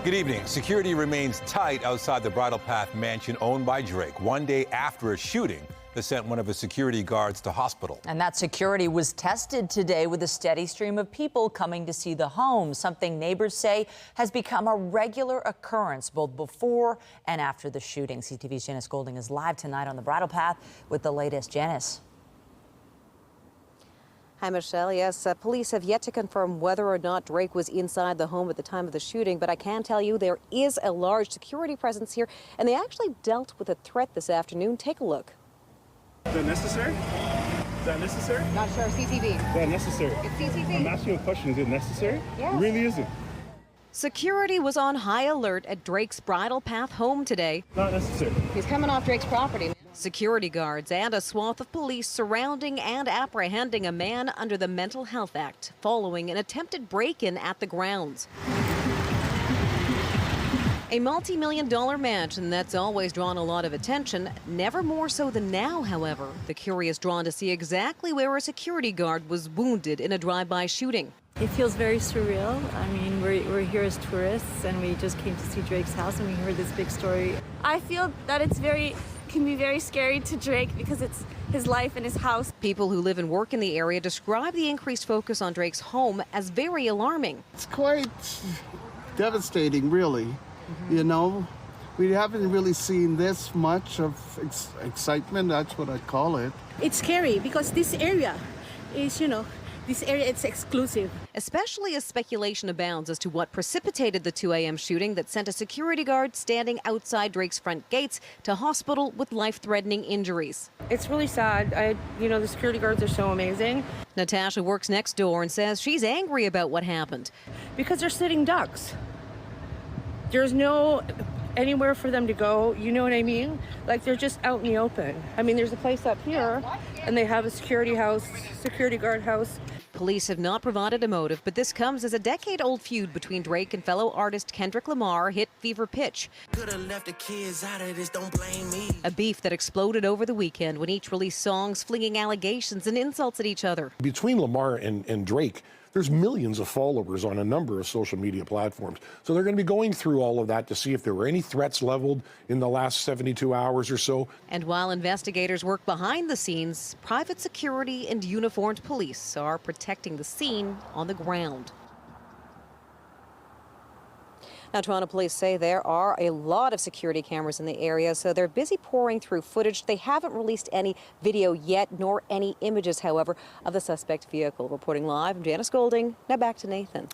Good evening. Security remains tight outside the Bridle Path mansion owned by Drake, one day after a shooting that sent one of his security guards to hospital. And that security was tested today with a steady stream of people coming to see the home, something neighbors say has become a regular occurrence both before and after the shooting. CTV's Janice Golding is live tonight on the Bridle Path with the latest. Janice. Hi, Michelle. Yes, police have yet to confirm whether or not Drake was inside the home at the time of the shooting, but I can tell you there is a large security presence here, and they actually dealt with a threat this afternoon. Take a look. Is that necessary? Is that necessary? Not sure. CTV. Is that necessary? It's CTV. I'm asking you a question. Is it necessary? Yes. It really isn't. Security was on high alert at Drake's Bridle Path home today. Not necessary. He's coming off Drake's property. Security guards and a swath of police surrounding and apprehending a man under the Mental Health Act following an attempted break-in at the grounds. A multi-million-dollar mansion that's always drawn a lot of attention, never more so than now, however. The curious drawn to see exactly where a security guard was wounded in a drive-by shooting. It feels very surreal. I mean, we're here as tourists, and we just came to see Drake's house, and we heard this big story. I feel that can be very scary to Drake because it's his life and his house. People who live and work in the area describe the increased focus on Drake's home as very alarming. It's quite devastating, really. You know, we haven't really seen this much of excitement. That's what I call it. It's scary because this area is, it's exclusive. Especially as speculation abounds as to what precipitated the 2 a.m. shooting that sent a security guard standing outside Drake's front gates to hospital with life-threatening injuries. It's really sad. The security guards are so amazing. Natasha works next door and says she's angry about what happened. Because they're sitting ducks. There's no anywhere for them to go, you know what I mean? Like, they're just out in the open. I mean, there's a place up here, and they have a security guard house. Police have not provided a motive, but this comes as a decade-old feud between Drake and fellow artist Kendrick Lamar hit fever pitch. Could've left the kids out of this, don't blame me. A beef that exploded over the weekend when each released songs flinging allegations and insults at each other. Between Lamar and Drake, there's millions of followers on a number of social media platforms. So they're going to be going through all of that to see if there were any threats leveled in the last 72 hours or so. And while investigators work behind the scenes, private security and uniformed police are protecting the scene on the ground. Now, Toronto police say there are a lot of security cameras in the area, so they're busy pouring through footage. They haven't released any video yet, nor any images, however, of the suspect vehicle. Reporting live, I'm Janice Golding. Now back to Nathan.